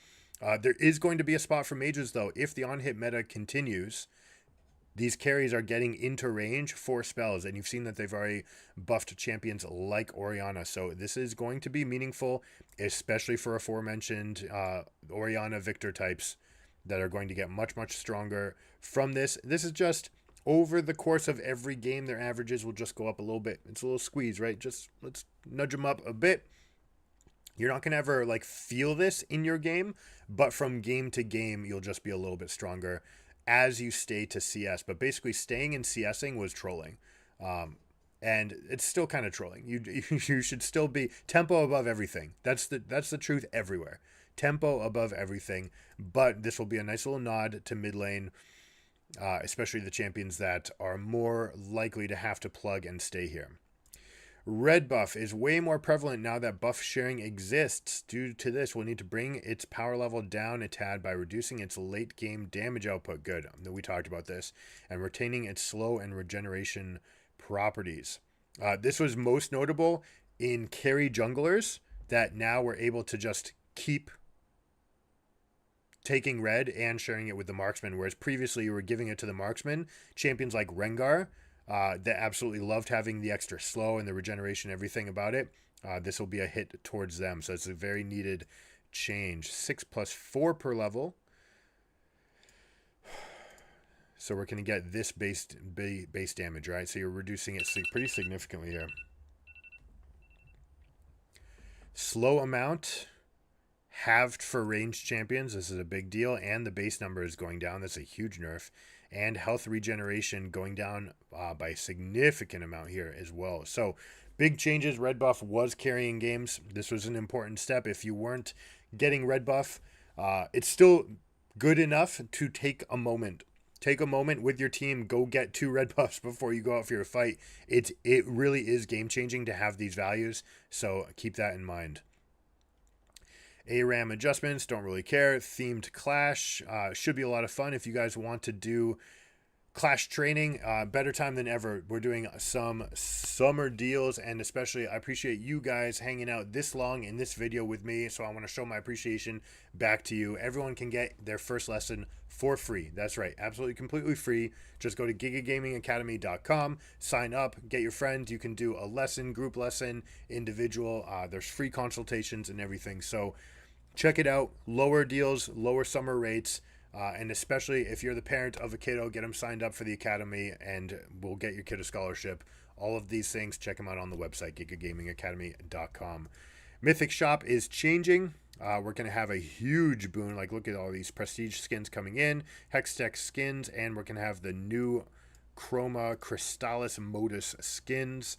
There is going to be a spot for mages, though. If the on-hit meta continues, these carries are getting into range for spells, and you've seen that they've already buffed champions like Orianna. So this is going to be meaningful, especially for aforementioned Orianna Victor types that are going to get much, much stronger from this. This is just over the course of every game, their averages will just go up a little bit. It's a little squeeze, right? Just let's nudge them up a bit. You're not going to ever like feel this in your game, but from game to game, you'll just be a little bit stronger as you stay to CS. But basically staying in CSing was trolling. And it's still kind of trolling. You should still be tempo above everything. That's the truth everywhere. Tempo above everything. But this will be a nice little nod to mid lane, especially the champions that are more likely to have to plug and stay here. Red buff is way more prevalent now that buff sharing exists. Due to this, we'll need to bring its power level down a tad by reducing its late game damage output. Good, we talked about this. And retaining its slow and regeneration properties. This was most notable in carry junglers that now we're able to just keep taking red and sharing it with the marksman, whereas previously you were giving it to the marksman. Champions like Rengar that absolutely loved having the extra slow and the regeneration, everything about it. This will be a hit towards them, so it's a very needed change. 6+4 per level. So we're going to get this base damage, right? So you're reducing it pretty significantly here. Slow amount halved for ranged champions. This is a big deal, and the base number is going down. That's a huge nerf. And health regeneration going down by a significant amount here as well. So big changes. Red buff was carrying games. This was an important step. If you weren't getting red buff, it's still good enough to take a moment. Take a moment with your team. Go get 2 red buffs before you go out for your fight. It really is game changing to have these values. So keep that in mind. ARAM adjustments, don't really care. Themed Clash should be a lot of fun if you guys want to do Clash training. Better time than ever. We're doing some summer deals, and especially I appreciate you guys hanging out this long in this video with me, so I want to show my appreciation back to you. Everyone can get their first lesson for free. That's right, absolutely completely free. Just go to gigagamingacademy.com, sign up, get your friends. You can do a lesson, group lesson, individual. There's free consultations and everything. So check it out. Lower deals, lower summer rates. And especially if you're the parent of a kiddo, get them signed up for the academy and we'll get your kid a scholarship. All of these things, check them out on the website, gigagamingacademy.com. Mythic Shop is changing. We're going to have a huge boon. Like, look at all these prestige skins coming in, Hextech skins, and we're going to have the new Chroma Crystallis Modus skins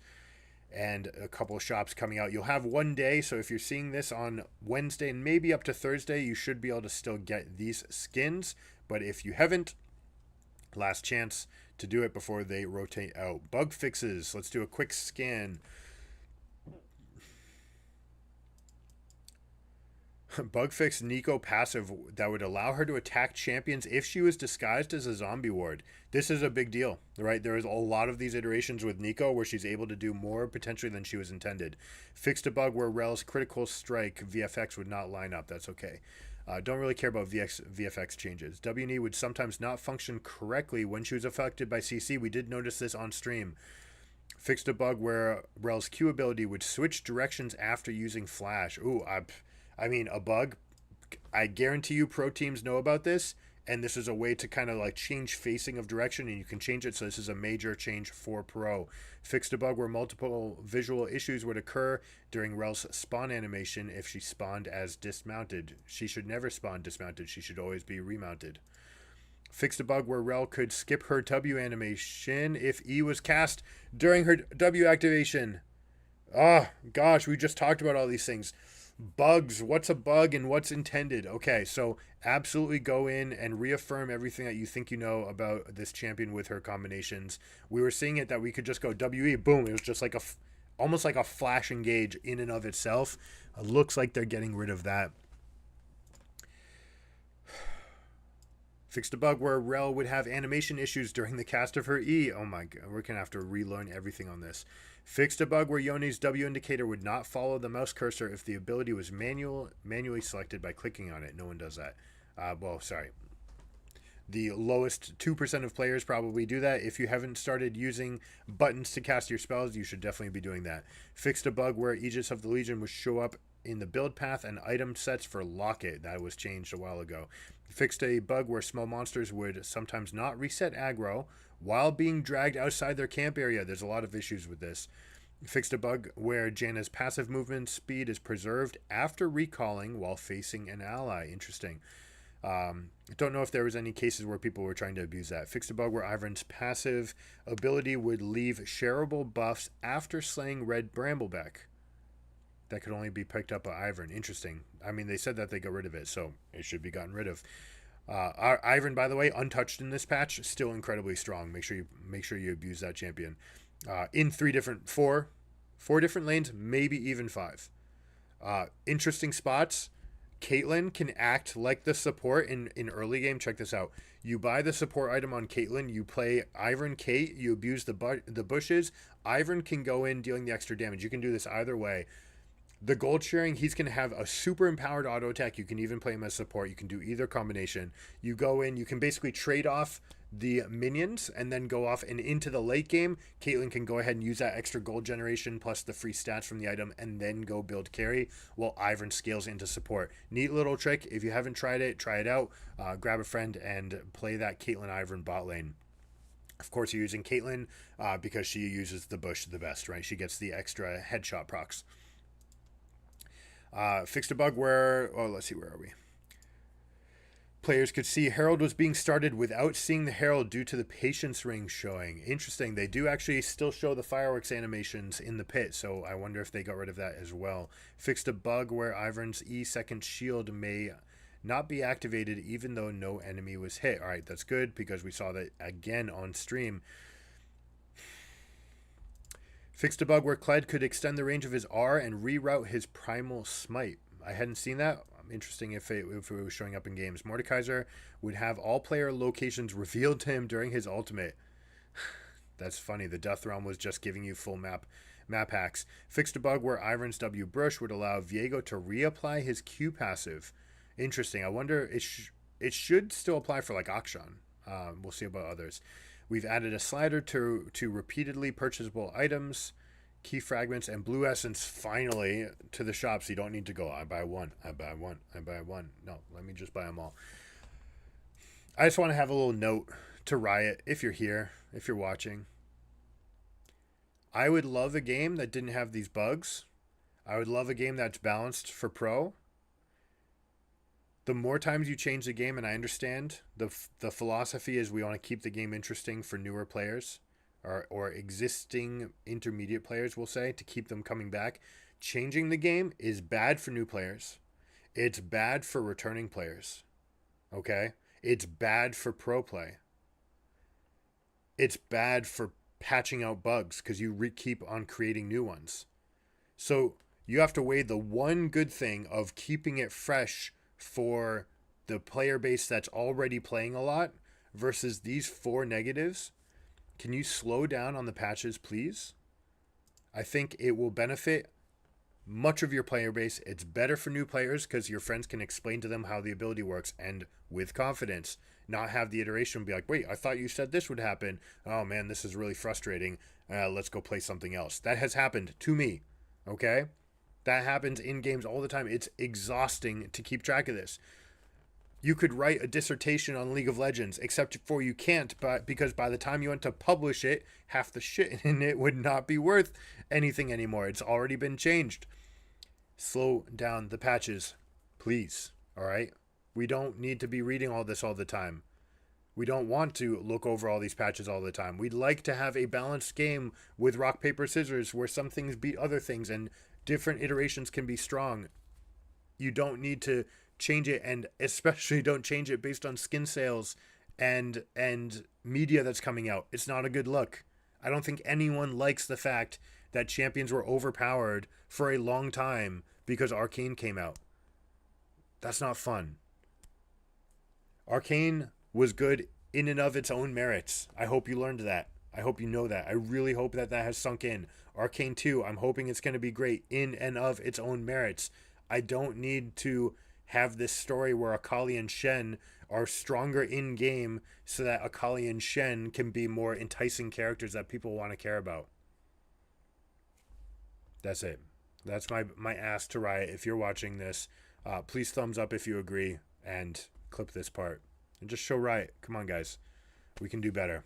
and a couple of shops coming out. You'll have one day, so if you're seeing this on Wednesday and maybe up to Thursday, you should be able to still get these skins. But if you haven't, last chance to do it before they rotate out. Bug fixes. Let's do a quick scan. Bug fix Nico passive that would allow her to attack champions if she was disguised as a zombie ward. This is a big deal, right? There is a lot of these iterations with Nico where she's able to do more potentially than she was intended. Fixed a bug where Rel's critical strike VFX would not line up. That's okay. Don't really care about VFX changes. WNE would sometimes not function correctly when she was affected by CC. We did notice this on stream. Fixed a bug where Rel's Q ability would switch directions after using flash. Ooh, I mean, a bug. I guarantee you pro teams know about this, and this is a way to kind of like change facing of direction, and you can change it, so this is a major change for pro. Fixed a bug where multiple visual issues would occur during Rel's spawn animation if she spawned as dismounted. She should never spawn dismounted. She should always be remounted. Fixed a bug where Rel could skip her W animation if E was cast during her W activation. Oh, gosh, we just talked about all these things. Bugs, what's a bug and what's intended? Okay, so absolutely go in and reaffirm everything that you think you know about this champion with her combinations. We were seeing it that we could just go WE, boom. It was just like almost like a flash engage in and of itself. It looks like they're getting rid of that. Fixed a bug where Rel would have animation issues during the cast of her E. Oh my god, we're going to have to relearn everything on this. Fixed a bug where Yoni's W indicator would not follow the mouse cursor if the ability was manually selected by clicking on it. No one does that. Well, sorry. The lowest 2% of players probably do that. If you haven't started using buttons to cast your spells, you should definitely be doing that. Fixed a bug where Aegis of the Legion would show up in the build path and item sets for Locket. That was changed a while ago. Fixed a bug where small monsters would sometimes not reset aggro while being dragged outside their camp area. There's a lot of issues with this. Fixed a bug where Janna's passive movement speed is preserved after recalling while facing an ally. Interesting. I don't know if there was any cases where people were trying to abuse that. Fixed a bug where Ivern's passive ability would leave shareable buffs after slaying Red Brambleback. That could only be picked up by Ivern. Interesting. I mean, they said that they got rid of it, so it should be gotten rid of. Ivern, by the way, untouched in this patch, still incredibly strong. Make sure you abuse that champion. In four different lanes, maybe even 5. Interesting spots. Caitlyn can act like the support in early game. Check this out. You buy the support item on Caitlyn. You play Ivern Kate. You abuse the bushes. Ivern can go in dealing the extra damage. You can do this either way. The gold sharing, he's going to have a super empowered auto attack. You can even play him as support. You can do either combination. You go in, you can basically trade off the minions and then go off and into the late game. Caitlyn can go ahead and use that extra gold generation plus the free stats from the item and then go build carry while Ivern scales into support. Neat little trick. If you haven't tried it, try it out. Grab a friend and play that Caitlyn Ivern bot lane. Of course, you're using Caitlyn because she uses the bush the best, right? She gets the extra headshot procs. Fixed a bug where, let's see, where are we? Players could see Herald was being started without seeing the Herald due to the patience ring showing. Interesting. They do actually still show the fireworks animations in the pit, so I wonder if they got rid of that as well. Fixed a bug where Ivern's E second shield may not be activated even though no enemy was hit. All right, that's good because we saw that again on stream. Fixed a bug where Kled could extend the range of his R and reroute his primal smite. I hadn't seen that. Interesting if it was showing up in games. Mordekaiser would have all player locations revealed to him during his ultimate. That's funny. The Death Realm was just giving you full map hacks. Fixed a bug where Ivern's W Brush would allow Viego to reapply his Q passive. Interesting. I wonder, it should still apply for like Akshan. We'll see about others. We've added a slider to repeatedly purchasable items, key fragments, and blue essence finally to the shop, so you don't need to go, I buy one, I buy one, I buy one. No, let me just buy them all. I just want to have a little note to Riot, if you're here, if you're watching. I would love a game that didn't have these bugs. I would love a game that's balanced for pro. The more times you change the game, and I understand the philosophy is we want to keep the game interesting for newer players or existing intermediate players, we'll say, to keep them coming back. Changing the game is bad for new players. It's bad for returning players. Okay? It's bad for pro play. It's bad for patching out bugs because you keep on creating new ones. So you have to weigh the one good thing of keeping it fresh for the player base that's already playing a lot versus these four negatives. Can you slow down on the patches, please? I think it will benefit much of your player base. It's better for new players because your friends can explain to them how the ability works and with confidence, not have the iteration be like, wait, I thought you said this would happen. Oh man, this is really frustrating. Let's go play something else. That has happened to me. Okay? That happens in games all the time. It's exhausting to keep track of this. You could write a dissertation on League of Legends, except for you can't, but because by the time you went to publish it, half the shit in it would not be worth anything anymore. It's already been changed. Slow down the patches, please. All right? We don't need to be reading all this all the time. We don't want to look over all these patches all the time. We'd like to have a balanced game with rock, paper, scissors where some things beat other things and different iterations can be strong. You don't need to change it, and especially don't change it based on skin sales and media that's coming out. It's not a good look. I don't think anyone likes the fact that champions were overpowered for a long time because Arcane came out. That's not fun. Arcane was good in and of its own merits. I hope you learned that. I hope you know that. I really hope that that has sunk in. Arcane 2, I'm hoping it's going to be great in and of its own merits. I don't need to have this story where Akali and Shen are stronger in game so that Akali and Shen can be more enticing characters that people want to care about. That's it. That's my ask to Riot. If you're watching this, please thumbs up if you agree and clip this part. And just show Riot. Come on, guys. We can do better.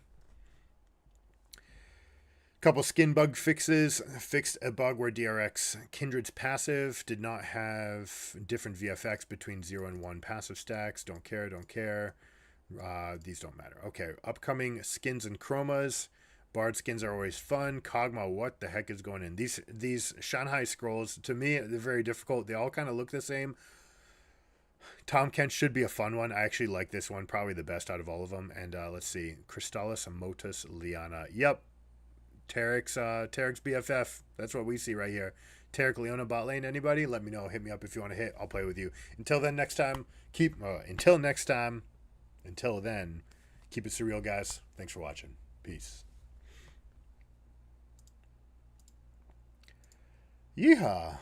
Couple skin bug fixes. Fixed a bug where DRX Kindred's passive did not have different VFX between 0 and 1 passive stacks. Don't care, don't care. These don't matter. Okay, upcoming skins and chromas. Bard skins are always fun. Kog'Maw, what the heck is going in? These Shanghai scrolls, to me, they're very difficult. They all kind of look the same. Tom Kent should be a fun one. I actually like this one, probably the best out of all of them. And let's see. Crystallis, Motus, Liana. Yep. Tarek's BFF. That's what we see right here. Tarek, Leona, bot lane. Anybody? Let me know. Hit me up if you want to hit. I'll play with you. Until then, keep it surreal, guys. Thanks for watching. Peace. Yeehaw.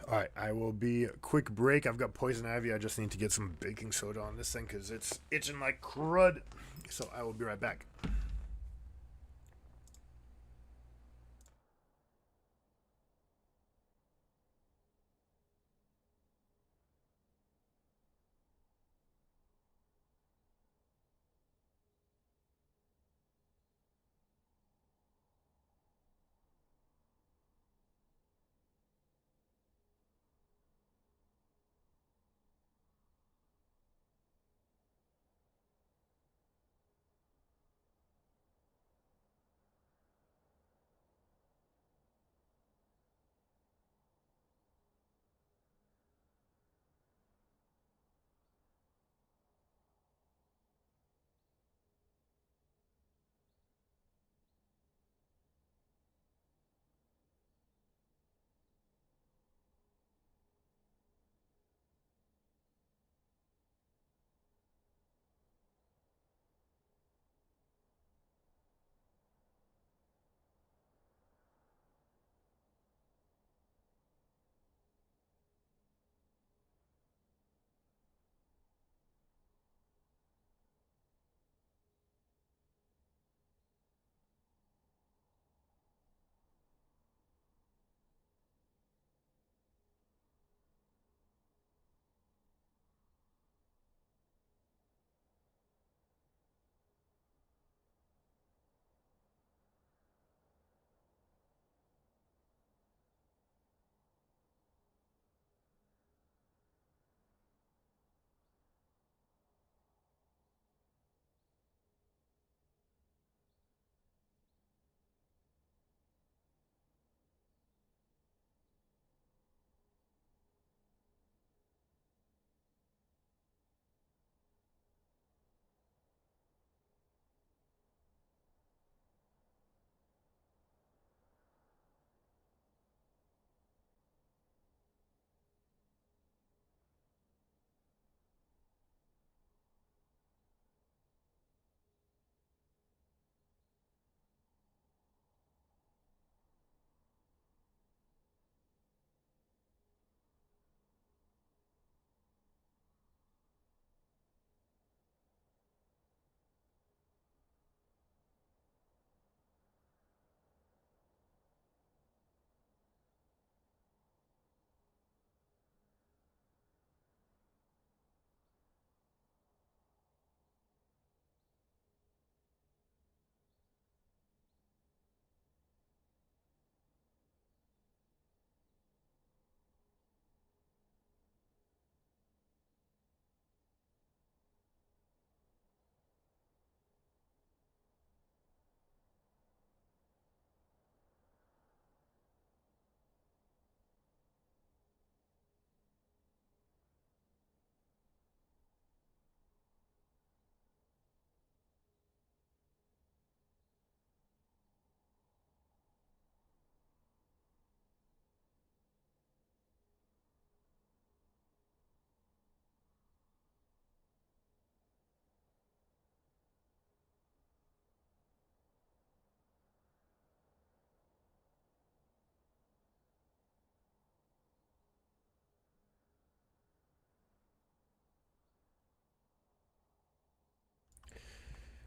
All right, I will be quick break. I've got poison ivy. I just need to get some baking soda on this thing because it's itching like crud. So I will be right back.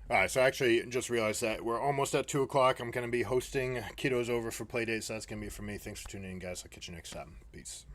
All right, so I actually just realized that we're almost at 2 o'clock. I'm going to be hosting kiddos over for Playdate, so that's going to be it for me. Thanks for tuning in, guys. I'll catch you next time. Peace.